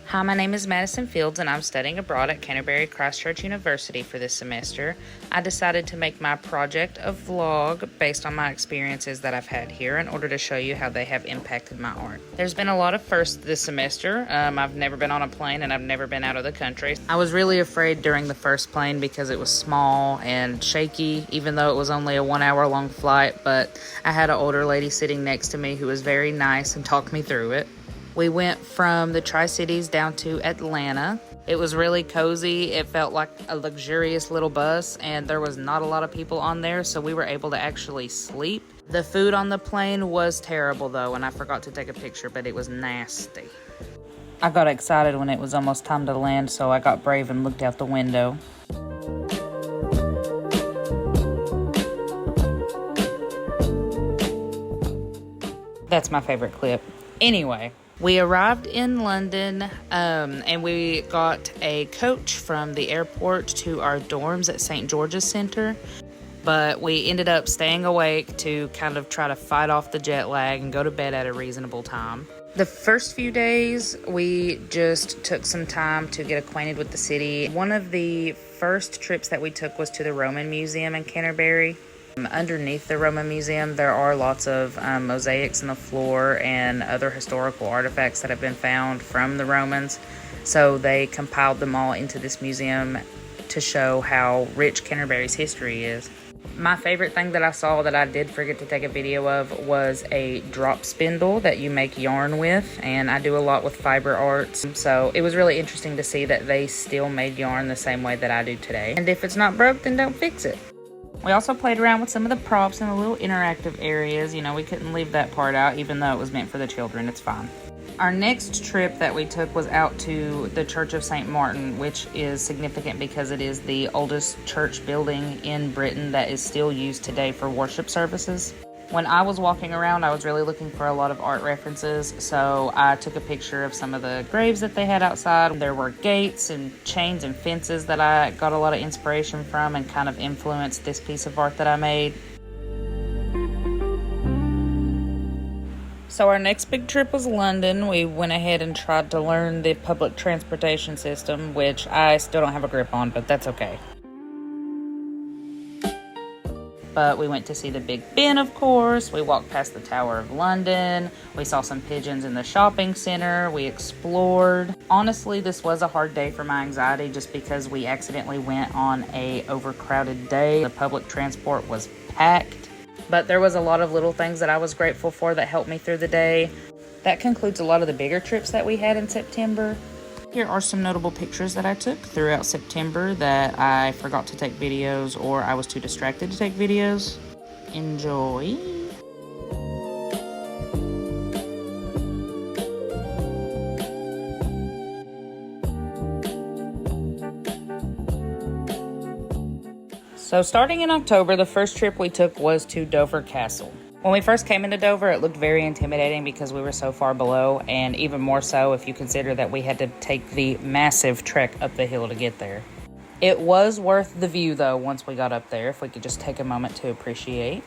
Hi, my name is Madison Fields and I'm studying abroad at Canterbury Christ Church University for this semester. I decided to make my project a vlog based on my experiences that I've had here in order to show you how they have impacted my art. There's been a lot of firsts this semester. I've never been on a plane and I've never been out of the country. I was really afraid during the first plane because it was small and shaky, even though it was only a 1 hour long flight, but I had an older lady sitting next to me who was very nice and talked me through it. We went from the Tri-Cities down to Atlanta. It was really cozy. It felt like a luxurious little bus, and there was not a lot of people on there, so we were able to actually sleep. The food on the plane was terrible, though, and I forgot to take a picture, but it was nasty. I got excited when it was almost time to land, so I got brave and looked out the window. That's my favorite clip. Anyway. We arrived in London and we got a coach from the airport to our dorms at St. George's Center, but we ended up staying awake to kind of try to fight off the jet lag and go to bed at a reasonable time. The first few days, we just took some time to get acquainted with the city. One of the first trips that we took was to the Roman Museum in Canterbury. Underneath the Roman Museum, there are lots of mosaics in the floor and other historical artifacts that have been found from the Romans. So they compiled them all into this museum to show how rich Canterbury's history is. My favorite thing that I saw that I did forget to take a video of was a drop spindle that you make yarn with, and I do a lot with fiber arts. So it was really interesting to see that they still made yarn the same way that I do today. And if it's not broke, then don't fix it. We also played around with some of the props and the little interactive areas. You know, we couldn't leave that part out, even though it was meant for the children. It's fine. Our next trip that we took was out to the Church of St. Martin, which is significant because it is the oldest church building in Britain that is still used today for worship services. When I was walking around, I was really looking for a lot of art references, so I took a picture of some of the graves that they had outside. There were gates and chains and fences that I got a lot of inspiration from and kind of influenced this piece of art that I made. So our next big trip was London. We went ahead and tried to learn the public transportation system, which I still don't have a grip on, but that's okay. But we went to see the Big Ben, of course. We walked past the Tower of London. We saw some pigeons in the shopping center. We explored. Honestly, this was a hard day for my anxiety just because we accidentally went on a overcrowded day. The public transport was packed. But there was a lot of little things that I was grateful for that helped me through the day. That concludes a lot of the bigger trips that we had in September. Here are some notable pictures that I took throughout September that I forgot to take videos or I was too distracted to take videos. Enjoy. So starting in October, the first trip we took was to Dover Castle. When we first came into Dover, it looked very intimidating because we were so far below, and even more so if you consider that we had to take the massive trek up the hill to get there. It was worth the view, though, once we got up there, if we could just take a moment to appreciate.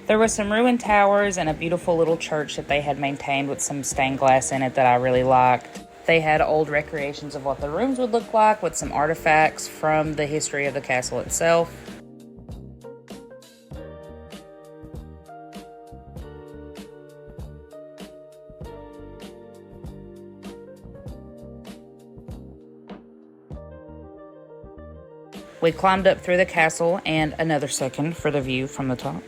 There were some ruined towers and a beautiful little church that they had maintained with some stained glass in it that I really liked. They had old recreations of what the rooms would look like with some artifacts from the history of the castle itself. We climbed up through the castle and another second for the view from the top.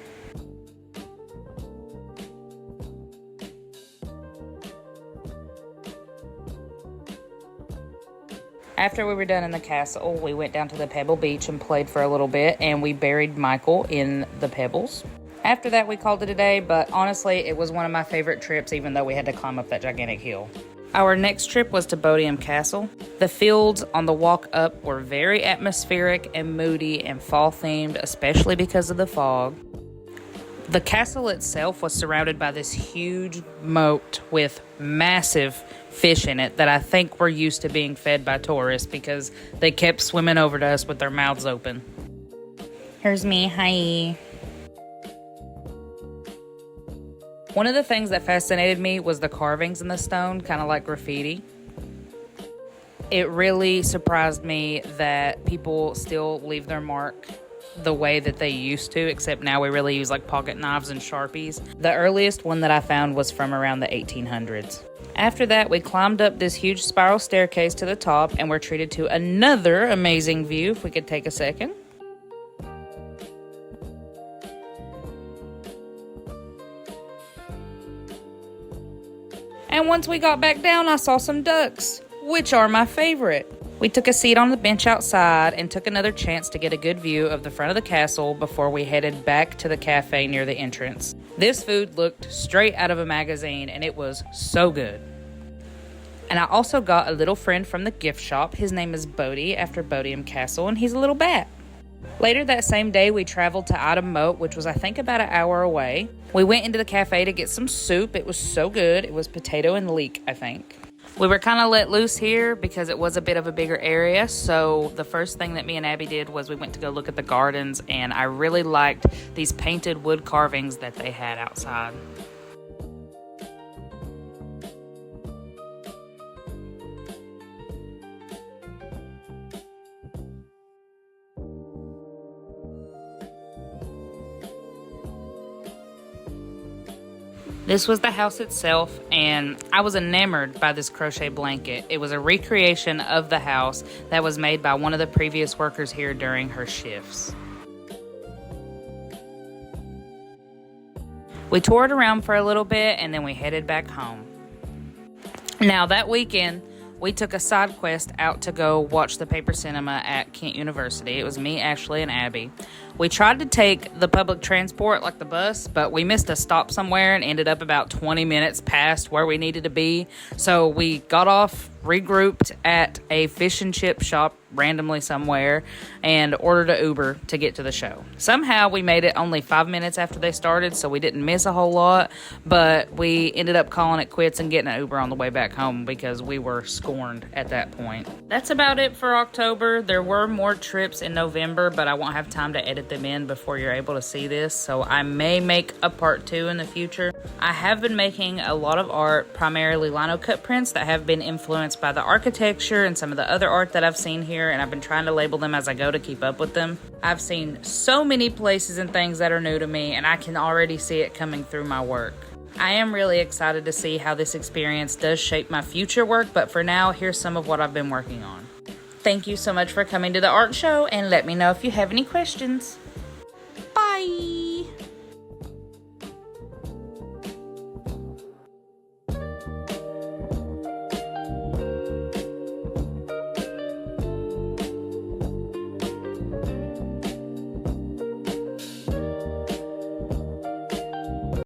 After we were done in the castle, we went down to the Pebble Beach and played for a little bit, and we buried Michael in the pebbles. After that, we called it a day, but honestly, it was one of my favorite trips, even though we had to climb up that gigantic hill. Our next trip was to Bodiam Castle. The fields on the walk up were very atmospheric and moody and fall-themed, especially because of the fog. The castle itself was surrounded by this huge moat with massive fish in it that I think were used to being fed by tourists because they kept swimming over to us with their mouths open. Here's me. Hi. One of the things that fascinated me was the carvings in the stone, kind of like graffiti. It really surprised me that people still leave their mark the way that they used to, except now we really use like pocket knives and Sharpies. The earliest one that I found was from around the 1800s. After that, we climbed up this huge spiral staircase to the top and were treated to another amazing view, if we could take a second. And once we got back down, I saw some ducks, which are my favorite. We took a seat on the bench outside and took another chance to get a good view of the front of the castle before we headed back to the cafe near the entrance. This food looked straight out of a magazine and it was so good. And I also got a little friend from the gift shop. His name is Bodie, after Bodiam Castle, and he's a little bat. Later that same day, we traveled to Item Moat, which was I think about an hour away. We went into the cafe to get some soup. It was so good. It was potato and leek, I think. We were kind of let loose here because it was a bit of a bigger area. So the first thing that me and Abby did was we went to go look at the gardens, and I really liked these painted wood carvings that they had outside. This was the house itself, and I was enamored by this crochet blanket. It was a recreation of the house that was made by one of the previous workers here during her shifts. We toured around for a little bit, and then we headed back home. Now, that weekend, we took a side quest out to go watch the paper cinema at Kent University. It was me, Ashley, and Abby. We tried to take the public transport, like the bus, but we missed a stop somewhere and ended up about 20 minutes past where we needed to be. So we got off, regrouped at a fish and chip shop randomly somewhere, and ordered an Uber to get to the show. Somehow we made it only 5 minutes after they started, so we didn't miss a whole lot, but we ended up calling it quits and getting an Uber on the way back home because we were scorned at that point. That's about it for October. There were more trips in November, but I won't have time to edit them in before you're able to see this, so I may make a part 2 in the future. I have been making a lot of art, primarily lino cut prints that have been influenced by the architecture and some of the other art that I've seen here, and I've been trying to label them as I go to keep up with them. I've seen so many places and things that are new to me, and I can already see it coming through my work. I am really excited to see how this experience does shape my future work, but for now, here's some of what I've been working on. Thank you so much for coming to the art show, and let me know if you have any questions.